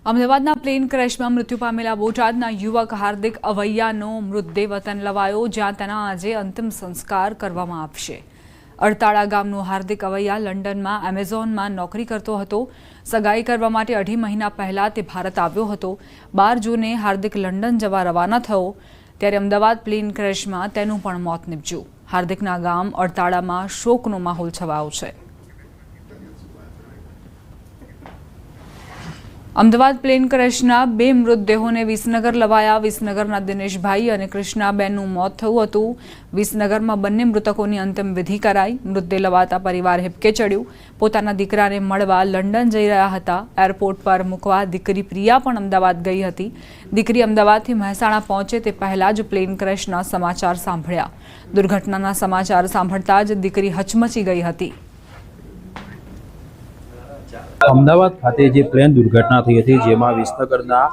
અમદાવાદના પ્લેન ક્રેશમાં મૃત્યુ પામેલા બોટાદના યુવક હાર્દિક અવૈયાનો મૃતદેહ વતન લવાયો, જ્યાં તેના આજે અંતિમ સંસ્કાર કરવામાં આવશે। અડતાળા ગામનો હાર્દિક અવૈયા લંડનમાં એમેઝોનમાં નોકરી કરતો હતો। સગાઈ કરવા માટે 2.5 મહિના પહેલા તે ભારત આવ્યો હતો। 12 જૂને હાર્દિક લંડન જવા રવાના થયો, ત્યારે અમદાવાદ પ્લેન ક્રેશમાં તેનું પણ મોત નીપજ્યું। હાર્દિકના ગામ અડતાળામાં શોકનો માહોલ છવાયો છે। અમદાવાદ પ્લેન ક્રેશના 2 મૃતદેહોને વિસનગર લવાયા। વિસનગરના દિનેશભાઈ અને કૃષ્ણાબેનનું મોત થયું હતું। વિસનગરમાં બંને મૃતકોની અંતિમ વિધિ કરાઈ। મૃતદેહ લવાતા પરિવાર હિબકે ચડ્યું। પોતાના દીકરાને મળવા લંડન જઈ રહ્યા હતા। એરપોર્ટ પર મૂકવા દીકરી પ્રિયા પણ અમદાવાદ ગઈ હતી। દીકરી અમદાવાદથી મહેસાણા પહોંચે તે પહેલા જ પ્લેન ક્રેશના સમાચાર સાંભળ્યા। દુર્ઘટનાના સમાચાર સાંભળતા જ દીકરી હચમચી ગઈ હતી। અમદાવાદ ખાતે જે પ્લેન દુર્ઘટના થઈ હતી, જેમાં વિસનગરના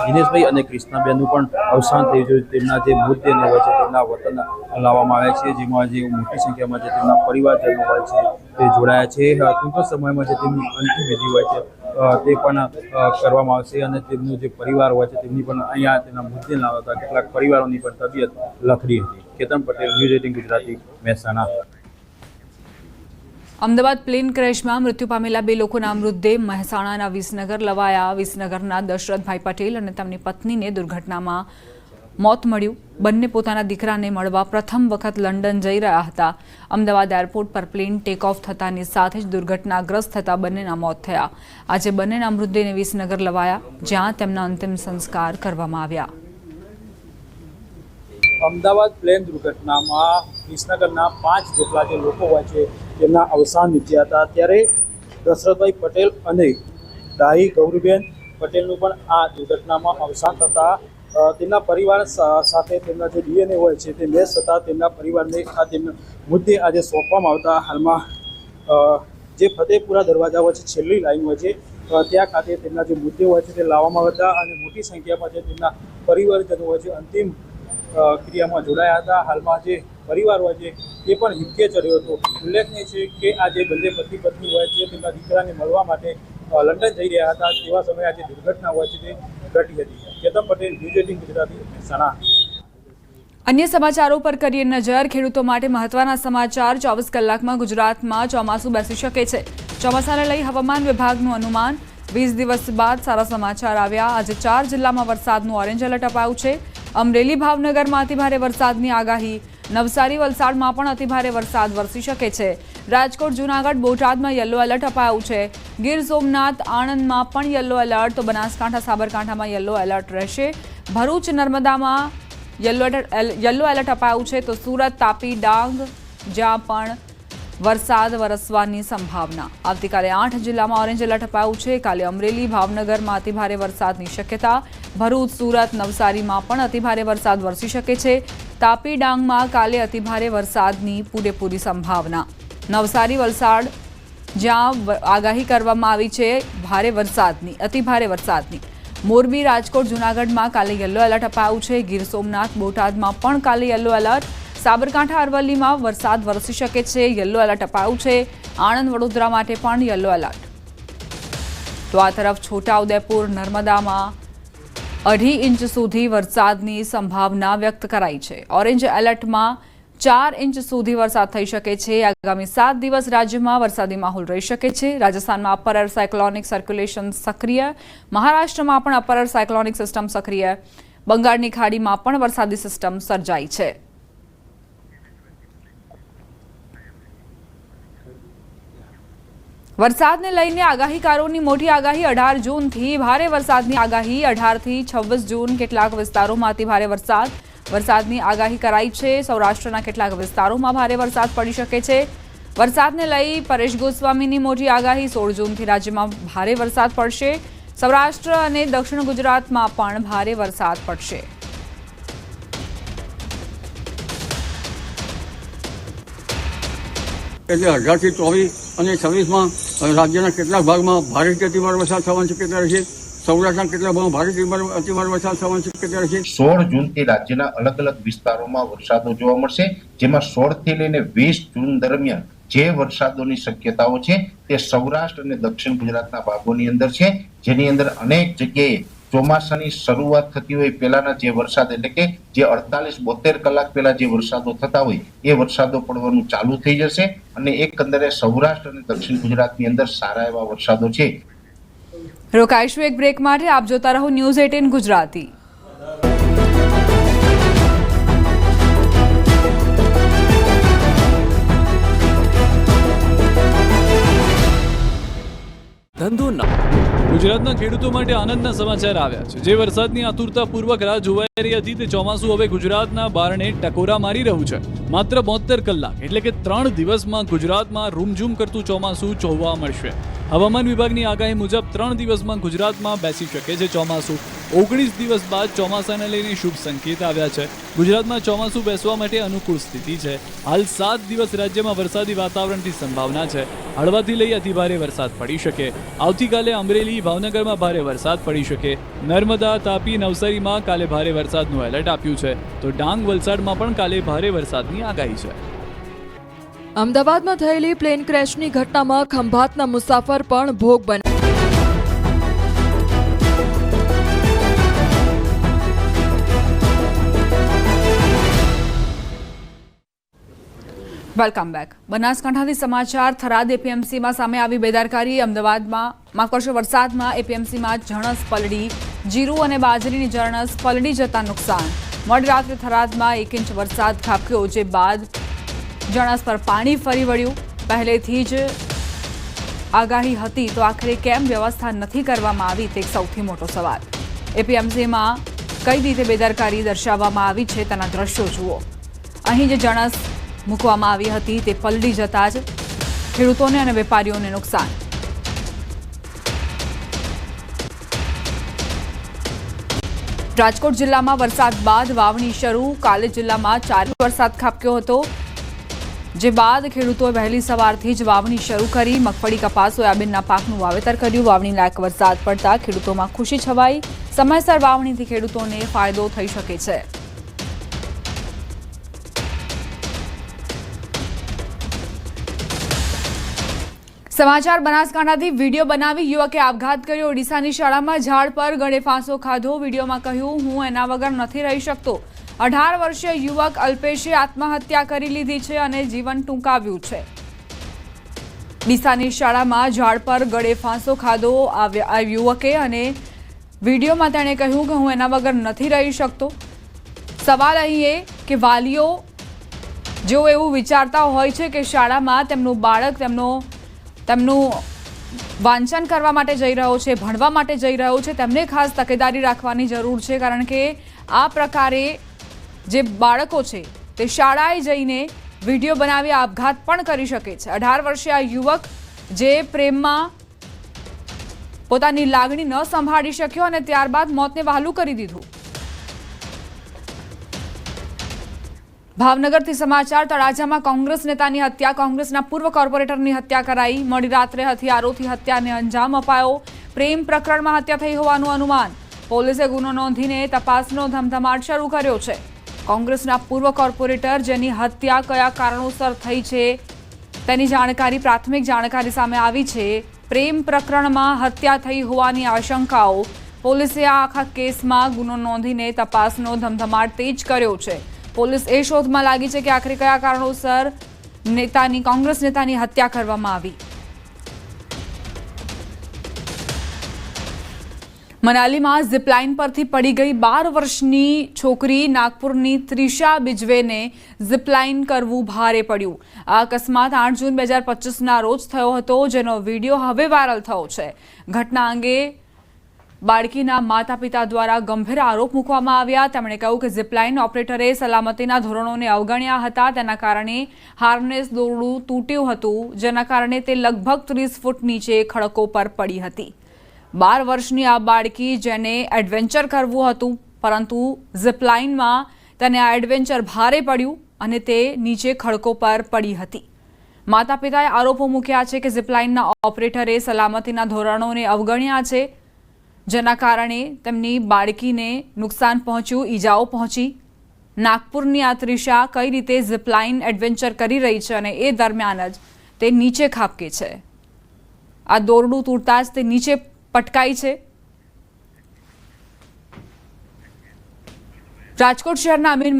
દિનેશભાઈ અને કૃષ્ણાબેનનું પણ અવસાન થયું છે। તેમના જે મૃતદેહને હોય છે તેમના વતન લાવવામાં આવે છે, જેમાં જે મોટી સંખ્યામાં જે તેમના પરિવારજનો હોય છે તે જોડાયા છે। ટૂંક સમયમાં જે તેમની અંતિમ વિધિ હોય છે તે પણ કરવામાં આવશે અને તેમનો જે પરિવાર હોય છે તેમની પણ અહીંયા તેના મૃતદેહ લાવતા કેટલાક પરિવારોની પણ તબિયત લથડી હતી। કેતન પટેલ, ન્યૂઝ 18 ગુજરાતી, મહેસાણા। અમદાવાદ પ્લેન ક્રેશમાં મૃત્યુ પામેલા 2 લોકોના મૃતદેહ મહેસાણાના વિસનગર લવાયા। વિસનગરના દશરથભાઈ પટેલ અને તેમની પત્નીને દુર્ઘટનામાં મોત મળ્યું। બંને પોતાના દીકરાને મળવા પ્રથમ વખત લંડન જઈ રહ્યા હતા। અમદાવાદ એરપોર્ટ પર પ્લેન ટેક ઓફ થતાની સાથે જ દુર્ઘટનાગ્રસ્ત થતા બંનેના મોત થયા। આજે બંનેના મૃતદેહને વિસનગર લવાયા, જ્યાં તેમના અંતિમ સંસ્કાર કરવામાં આવ્યા। અમદાવાદ પ્લેન દુર્ઘટનામાં વિસનગરના 5 જેટલા જે લોકો હોય છે તેમના અવસાન નીપજ્યા હતા। ત્યારે દશરથભાઈ પટેલ અને દાઈ ગૌરીબેન પટેલનું પણ આ દુર્ઘટનામાં અવસાન થતાં તેમના પરિવાર સાથે તેમના જે ડીએનએ હોય છે તે મેચ થતાં તેમના પરિવારને આ તેમના મુદ્દે આજે સોંપવામાં આવતા હાલમાં જે ફતેપુરા દરવાજા હોય છે, છેલ્લી લાઈન હોય છે, ત્યાં ખાતે તેમના જે મુદ્દે હોય છે તે લાવવામાં આવતા અને મોટી સંખ્યામાં જે તેમના પરિવારજનો હોય છે અંતિમ ક્રિયામાં જોડાયા હતા। હાલમાં જે પરિવાર હોય છે તે પણ હિબકે ચડ્યો હતો। ઉલ્લેખનીય છે કે આ જે બંને પતિ પત્ની હોય છે તેમના દીકરાને મળવા માટે લંડન જઈ રહ્યા હતા, તેવા સમયે આ જે દુર્ઘટના હોય છે તે ઘટી હતી। કેતન પટેલ, ન્યૂઝ 18 ગુજરાતી, મહેસાણા। અન્ય સમાચારો પર કરીએ નજર। ખેડૂતો માટે મહત્વના સમાચાર। 24 કલાકમાં ગુજરાતમાં ચોમાસું બેસી શકે છે। ચોમાસાને લઈ હવામાન વિભાગનું અનુમાન। 20 દિવસ બાદ સારા સમાચાર આવ્યા। આજે 4 જિલ્લામાં વરસાદનું ઓરેન્જ એલર્ટ અપાયું છે। અમરેલી, ભાવનગરમાં અતિભારે વરસાદની આગાહી। નવસારી, વલસાડમાં પણ અતિભારે વરસાદ વરસી શકે છે। રાજકોટ, જૂનાગઢ, બોટાદમાં યલો એલર્ટ અપાયું છે। ગીર સોમનાથ, આણંદમાં પણ યલો એલર્ટ, તો બનાસકાંઠા, સાબરકાંઠામાં યલો એલર્ટ રહેશે। ભરૂચ, નર્મદામાં યલો એલર્ટ અપાયું છે, તો સુરત, તાપી, ડાંગ, જ્યાં પણ વરસાદ વરસવાની સંભાવના। આવતીકાલે 8 જિલ્લામાં ઓરેન્જ એલર્ટ અપાયું છે। કાલે અમરેલી, ભાવનગરમાં અતિભારે વરસાદની શક્યતા। ભરૂચ, સુરત, નવસારીમાં પણ અતિભારે વરસાદ વરસી શકે છે। તાપી, ડાંગમાં કાલે અતિભારે વરસાદની પૂરેપૂરી સંભાવના। નવસારી, વલસાડ, જ્યાં આગાહી કરવામાં આવી છે ભારે વરસાદની, અતિભારે વરસાદની। મોરબી, રાજકોટ, જૂનાગઢમાં કાલે યલો એલર્ટ અપાયું છે। ગીર સોમનાથ, બોટાદમાં પણ કાલે યલો એલર્ટ। સાબરકાંઠા, અરવલ્લીમાં વરસાદ વરસી શકે છે, યલો એલર્ટ અપાયું છે। આણંદ, વડોદરા માટે પણ યલો એલર્ટ। તો આ તરફ છોટાઉદેપુર, નર્મદામાં 2.5 ઇંચ સુધી વરસાદની સંભાવના વ્યક્ત કરાઈ છે। ઓરેન્જ એલર્ટમાં 4 ઇંચ સુધી વરસાદ થઈ શકે છે। આગામી 7 દિવસ રાજ્યમાં વરસાદી માહોલ રહી શકે છે। રાજસ્થાનમાં અપર એર સાયક્લોનિક સર્ક્યુલેશન સક્રિય। મહારાષ્ટ્રમાં પણ અપર એર સાયક્લોનિક સિસ્ટમ સક્રિય। બંગાળની ખાડીમાં પણ વરસાદી સિસ્ટમ સર્જાઈ છે। વરસાદને લઈને આગાહીકારોની મોટી આગાહી। 18 જૂનથી ભારે વરસાદની આગાહી। 18 થી 26 જૂન કેટલાક વિસ્તારોમાં અતિભારે વરસાદની આગાહી કરાઈ છે। સૌરાષ્ટ્રના કેટલાક વિસ્તારોમાં ભારે વરસાદ પડી શકે છે। વરસાદને લઈ પરેશ ગોસ્વામીની મોટી આગાહી। 16 જૂનથી રાજ્યમાં ભારે વરસાદ પડશે। સૌરાષ્ટ્ર અને દક્ષિણ ગુજરાતમાં પણ ભારે વરસાદ પડશે। એટલે 18 થી 24 અને 26માં રાજ્યના કેટલાક ભાગમાં ભારેથી અતિભારે વરસાદ થવાની શક્યતા રહેશે। સૌરાષ્ટ્રના કેટલાક ભાગમાં ભારેથી અતિભારે વરસાદ થવાની શક્યતા રહેશે। 16 જૂનથી રાજ્યના અલગ અલગ વિસ્તારોમાં વરસાદો જોવા મળશે, જેમાં 16 થી લઈને 20 જૂન દરમિયાન જે વરસાદોની શક્યતાઓ છે તે સૌરાષ્ટ્ર અને દક્ષિણ ગુજરાતના ભાગોની અંદર છે, જેની અંદર અનેક જગ્યાએ ચોમાસાની શરૂઆત થતી હોય પહેલાના જે વરસાદ એટલે કે જે 48-72 કલાક પહેલા જે વરસાદો થતા હોય એ વરસાદો પડવાનું ચાલુ થઈ જશે અને એકંદરે સૌરાષ્ટ્ર અને દક્ષિણ ગુજરાતની અંદર સારા એવા વરસાદો છે. રોકાઈશું એક બ્રેક માટે. આપ જોતા રહો ન્યૂઝ 18 ગુજરાતી. ગુજરાતના ખેડૂતો માટે આનંદના સમાચાર આવ્યા છે. જે વરસાદની આતુરતાપૂર્વક રાહ જોવાઈ રહી હતી તે ચોમાસું હવે ગુજરાતના બારણે ટકોરા મારી રહ્યું છે. માત્ર 72 કલાક એટલે કે 3 દિવસમાં ગુજરાતમાં રૂમઝૂમ કરતું ચોમાસું જોવા મળશે. હવામાન વિભાગની આગાહી મુજબ 3 દિવસમાં ગુજરાતમાં બેસી શકે છે ચોમાસું. 19 દિવસ બાદ ચોમાસાને લઈને શુભ સંકેત આવ્યા છે. ગુજરાતમાં ચોમાસું બેસવા માટે અનુકૂળ સ્થિતિ છે. હાલ 7 દિવસ રાજ્યમાં વરસાદી વાતાવરણની સંભાવના છે. હળવાથી લઈ અતિભારે વરસાદ પડી શકે. આવતીકાલે અમરેલી, ભાવનગરમાં ભારે વરસાદ પડી શકે. નર્મદા, તાપી, નવસારીમાં કાલે ભારે વરસાદનું એલર્ટ આપ્યું છે. તો ડાંગ, વલસાડમાં પણ કાલે ભારે વરસાદની આગાહી છે. અમદાવાદમાં થયેલી પ્લેન ક્રેશની ઘટનામાં ખંભાતના મુસાફર પણ ભોગ બન્યા. Welcome back. બનાસકાંઠાથી સમાચાર. થરાદ એપીએમસીમાં સામે આવી બેદરકારી. અમદાવાદમાં વરસાદમાં એપીએમસીમાં જણસ પલળી. જીરું અને બાજરીની જણસ પલળી જતા નુકસાન. મોડી રાત્રે થરાદમાં 1 ઇંચ વરસાદ ખાબક્યો, જે બાદ જણસ પર પાણી ફરી વળ્યું. પહેલેથી જ આગાહી હતી તો આખરે કેમ વ્યવસ્થા નથી કરવામાં આવી તે સૌથી મોટો સવાલ. એપીએમસીમાં કઈ રીતે બેદરકારી દર્શાવવામાં આવી છે તેના દ્રશ્યો જુઓ. અહીં જે જણસ મૂકવામાં આવી હતી તે પલળી જતા જ ખેડૂતોને અને વેપારીઓને નુકસાન. રાજકોટ જિલ્લામાં વરસાદ બાદ વાવણી શરૂ. કાલે જિલ્લામાં 4 ઇંચ વરસાદ ખાબક્યો હતો, જે બાદ ખેડૂતોએ વહેલી સવારથી જ વાવણી શરૂ કરી. મગફળી, કપાસ, સોયાબીનના પાકનું વાવેતર કર્યું. વાવણી લાયક વરસાદ પડતા ખેડૂતોમાં ખુશી છવાઈ. સમયસર વાવણીથી ખેડૂતોને ફાયદો થઈ શકે છે. સમાચાર બનાસકાંઠાથી. વિડીયો બનાવી યુવકે આપઘાત કર્યો. ઓડિશાની શાળામાં ઝાડ પર ગળે ફાંસો ખાધો. વિડીયોમાં કહ્યું, હું એના વગર નથી રહી શકતો. 18 વર્ષીય યુવક અલ્પેશે આત્મહત્યા કરી લીધી છે અને જીવન ટૂંકાવ્યું છે. ડીસાની શાળામાં ઝાડ પર ગળે ફાંસો ખાધો આ યુવકે અને વિડીયોમાં તેણે કહ્યું કે હું એના વગર નથી રહી શકતો. સવાલ અહીં એ કે વાલીઓ જેઓ એવું વિચારતા હોય છે કે શાળામાં તેમનું બાળક તેમનું વાંચન કરવા માટે જઈ રહ્યો છે, ભણવા માટે જઈ રહ્યો છે, તેમને ખાસ તકેદારી રાખવાની જરૂર છે. કારણ કે આ પ્રકારે જે બાળકો છે તે શાળાએ જઈને વિડીયો બનાવી આપઘાત પણ કરી શકે છે. 18 વર્ષીય આ યુવક જે પ્રેમમાં પોતાની લાગણી ન સંભાળી શક્યો અને ત્યારબાદ મોતને વહાલું કરી દીધું. ભાવનગરથી સમાચાર. તળાજામાં કોંગ્રેસ નેતાની હત્યા. કોંગ્રેસના પૂર્વ કોર્પોરેટરની હત્યા કરાઈ. મોડી રાત્રે હથિયારોથી હત્યાને અંજામ અપાયો. પ્રેમ પ્રકરણમાં હત્યા થઈ હોવાનું અનુમાન. પોલીસે ગુનો નોંધીને તપાસનો ધમધમાટ શરૂ કર્યો છે. કોંગ્રેસના પૂર્વ કોર્પોરેટર જેની હત્યા કયા કારણોસર થઈ છે તેની પ્રાથમિક જાણકારી સામે આવી છે. પ્રેમ પ્રકરણમાં હત્યા થઈ હોવાની આશંકાઓ. પોલીસે આ આખા કેસમાં ગુનો નોંધીને તપાસનો ધમધમાટ તેજ કર્યો છે. પોલીસ એ શોધમાં લાગી છે કે આખરે કયા કારણોસર કોંગ્રેસ નેતાની હત્યા કરવામાં આવી. મનાલીમાં ઝીપલાઇન પરથી પડી ગઈ 12 વર્ષની છોકરી. નાગપુરની ત્રિષા બિજવેને ઝીપલાઇન કરવું ભારે પડ્યું. આ અકસ્માત 8 જૂન 2025ના રોજ થયો હતો, જેનો વિડીયો હવે વાયરલ થયો છે. ઘટના અંગે બાળકીના માતા પિતા દ્વારા ગંભીર આરોપ મૂકવામાં આવ્યા. તેમણે કહ્યું કે ઝીપલાઇન ઓપરેટરે સલામતીના ધોરણોને અવગણ્યા હતા. તેના કારણે હાર્નેસ દોરડું તૂટ્યું હતું, જેના કારણે તે લગભગ 30 ફૂટ નીચે ખડકો પર પડી હતી. 12 વર્ષની આ બાળકી જેને એડવેન્ચર કરવું હતું, પરંતુ ઝીપલાઇનમાં તેને આ એડવેન્ચર ભારે પડ્યું અને તે નીચે ખડકો પર પડી હતી. માતા પિતાએ આરોપો મૂક્યા છે કે ઝીપલાઇનના ઓપરેટરે સલામતીના ધોરણોને અવગણ્યા છે, જેના કારણે તેમની બાળકીને નુકસાન પહોંચ્યું, ઈજાઓ પહોંચી. નાગપુરની આ ત્રિષા કઈ રીતે ઝીપલાઇન એડવેન્ચર કરી રહી છે અને એ દરમિયાન જ તે નીચે ખાબકે છે. આ દોરડું તૂટતા જ તે નીચે પટકાઈ છે. રાજકોટ શહેરના અમીન